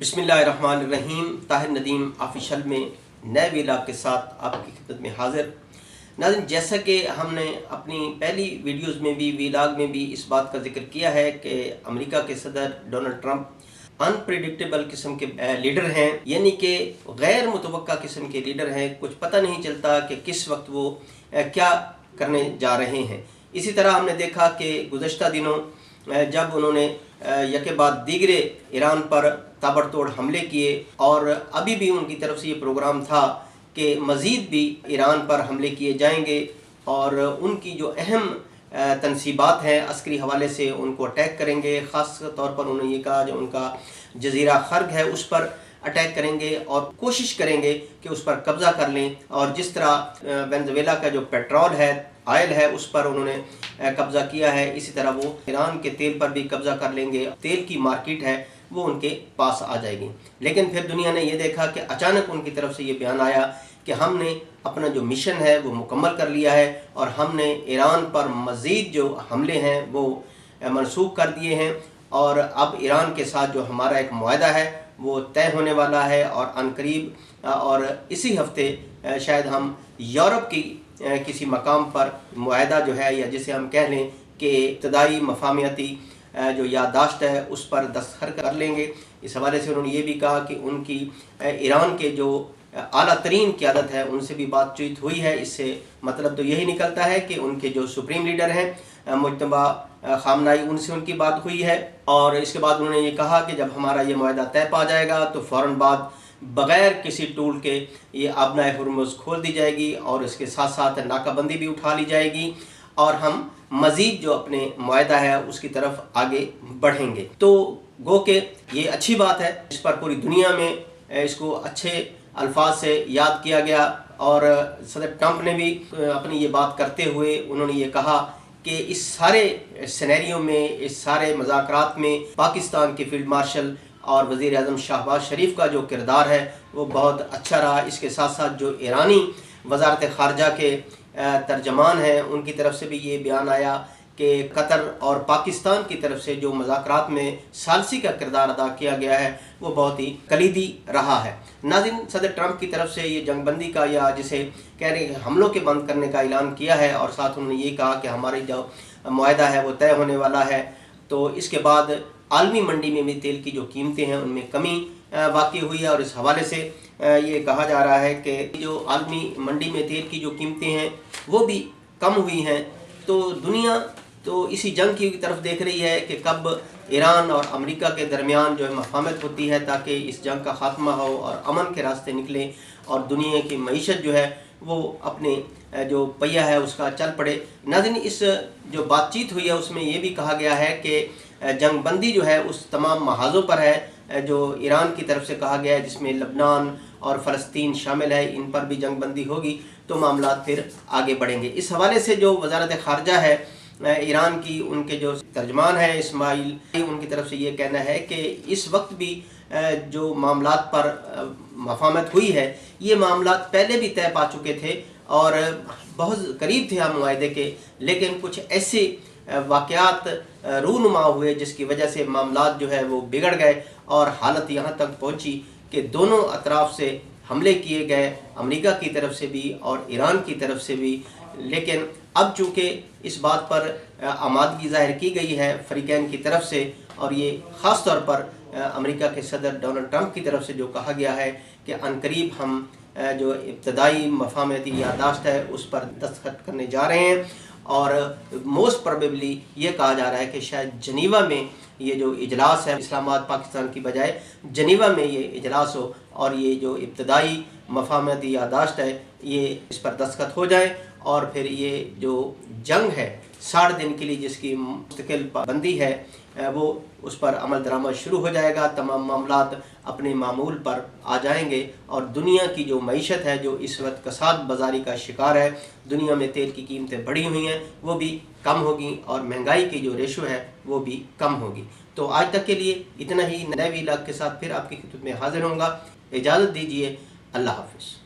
बिस्मिल्लाहिर्रहमानिर्रहीम। ताहिर नदीम ऑफिशियल में नए वीलॉग के साथ आपकी खिदमत में हाजिर। नाज़रीन, जैसा कि हमने अपनी पहली वीडियोस में भी वीलॉग में भी इस बात का जिक्र किया है कि अमेरिका के सदर डोनाल्ड ट्रंप अनप्रेडिक्टेबल किस्म के लीडर हैं, यानी कि गैर मुतवक्का किस्म के लीडर हैं। कुछ पता नहीं चलता कि किस वक्त वो क्या करने जा रहे हैं। इसी तरह हमने देखा कि गुज़श्ता दिनों जब उन्होंने यके बाद दीगरे ईरान पर ताबड़तोड़ हमले किए और अभी भी उनकी तरफ से ये प्रोग्राम था कि मज़ीद भी ईरान पर हमले किए जाएंगे और उनकी जो अहम तनसीबात हैं अस्करी हवाले से उनको अटैक करेंगे। ख़ास तौर पर उन्होंने ये कहा जो उनका जज़ीरा खर्ग है उस पर अटैक करेंगे और कोशिश करेंगे कि उस पर कब्ज़ा कर लें। और जिस तरह वेनेज़ुएला का जो पेट्रोल है, ऑयल है, उस पर उन्होंने कब्ज़ा किया है, इसी तरह वो ईरान के तेल पर भी कब्ज़ा कर लेंगे। तेल की मार्केट है वो उनके पास आ जाएगी। लेकिन फिर दुनिया ने ये देखा कि अचानक उनकी तरफ से ये बयान आया कि हमने अपना जो मिशन है वो मुकम्मल कर लिया है और हमने ईरान पर मज़ीद जो हमले हैं वो मनसूख कर दिए हैं और अब ईरान के साथ जो हमारा एक मुआहदा है वो तय होने वाला है और अनकरीब और इसी हफ्ते शायद हम यूरोप की किसी मकाम पर मुआहदा जो है या जिसे हम कह लें कि इब्तदाई मफाहमती जो याददाश्त है उस पर दस्तखत कर लेंगे। इस हवाले से उन्होंने ये भी कहा कि उनकी ईरान के जो आला तरीन क़यादत है उनसे भी बातचीत हुई है। इससे मतलब तो यही निकलता है कि उनके जो सुप्रीम लीडर हैं मुज्तबा खामनाई, उनसे उनकी बात हुई है। और इसके बाद उन्होंने ये कहा कि जब हमारा ये मुआहदा तय पा जाएगा तो फ़ौरन बाद बग़ैर किसी टूल के ये आबनाए हुर्मुज़ खोल दी जाएगी और इसके साथ साथ नाकाबंदी भी उठा ली जाएगी और हम मज़ीद जो अपने मुआहदा है उसकी तरफ आगे बढ़ेंगे। तो गो के ये अच्छी बात है, इस पर पूरी दुनिया में इसको अच्छे अल्फाज से याद किया गया। और सदर ट्रंप ने भी अपनी ये बात करते हुए उन्होंने ये कहा कि इस सारे सिनेरियो में, इस सारे मज़ाकरात में पाकिस्तान के फील्ड मार्शल और वज़ीर आज़म शहबाज शरीफ का जो किरदार है वो बहुत अच्छा रहा। इसके साथ साथ जो ईरानी वज़ारत ख़ारजा के तर्जमान हैं उनकी तरफ से भी ये बयान आया कि कतर और पाकिस्तान की तरफ से जो मज़ाकरात में सालसी का किरदार अदा किया गया है वो बहुत ही कलीदी रहा है। नाज़रीन, सदर ट्रंप की तरफ से ये जंगबंदी का या जिसे कह रहे हैं हमलों के बंद करने का ऐलान किया है और साथ उन्होंने ये कहा कि हमारी जो मुआहदा है वो तय होने वाला है। तो इसके बाद आलमी मंडी में भी तेल की जो कीमतें हैं उनमें कमी वाक़ई हुई है और इस हवाले से ये कहा जा रहा है कि जो आलमी मंडी में तेल की जो कीमतें हैं वो भी कम हुई हैं। तो दुनिया तो इसी जंग की तरफ देख रही है कि कब ईरान और अमेरिका के दरमियान जो है मफाहमत होती है ताकि इस जंग का ख़ात्मा हो और अमन के रास्ते निकले और दुनिया की मईशत जो है वो अपने जो पहिया है उसका चल पड़े। नाज़रीन, इस जो बातचीत हुई है उसमें ये भी कहा गया है कि जंगबंदी जो है उस तमाम महाज़ों पर है जो ईरान की तरफ से कहा गया है, जिसमें लबनान और फ़लस्तीन शामिल है। इन पर भी जंगबंदी होगी तो मामला फिर आगे बढ़ेंगे। इस हवाले से जो वज़ारत ख़ारजा है ईरान की, उनके जो तर्जमान है इस्माइल, उनकी तरफ से ये कहना है कि इस वक्त भी जो मामलात पर मफाहमत हुई है ये मामलात पहले भी तय पा चुके थे और बहुत करीब थे हम मुआहदे के, लेकिन कुछ ऐसे वाक़यात रूनुमा हुए जिसकी वजह से मामलात जो है वो बिगड़ गए और हालत यहाँ तक पहुँची कि दोनों अतराफ़ से हमले किए गए, अमेरिका की तरफ से भी और ईरान की तरफ से भी। लेकिन अब चूँकि इस बात पर आमादगी ज़ाहिर की गई है फ़रीक़ैन की तरफ से और ये ख़ास तौर पर अमेरिका के सदर डोनाल्ड ट्रंप की तरफ से जो कहा गया है कि अनकरीब हम जो इब्तदाई मफाहमती याददाश्त है उस पर दस्तखत करने जा रहे हैं और मोस्ट प्रोबेबली ये कहा जा रहा है कि शायद जनीवा में ये जो इजलास है, इस्लामाबाद पाकिस्तान की बजाय जनीवा में ये इजलास हो और ये जो इब्तदाई मफाहमती याददाश्त है ये इस पर दस्तखत हो जाए और फिर ये जो जंग है 60 दिन के लिए जिसकी मुस्तकिल पाबंदी है वो उस पर अमल दरामद शुरू हो जाएगा। तमाम मामलात अपने मामूल पर आ जाएंगे और दुनिया की जो मईशत है जो इस वक्त कसाद बाज़ारी का शिकार है, दुनिया में तेल की कीमतें बढ़ी हुई हैं, वो भी कम होगी और महंगाई की जो रेशो है वो भी कम होगी। तो आज तक के लिए इतना ही। नए वीलॉग के साथ फिर आपकी खिदमत में हाजिर होऊंगा। इजाज़त दीजिए। अल्लाह हाफ़िज़।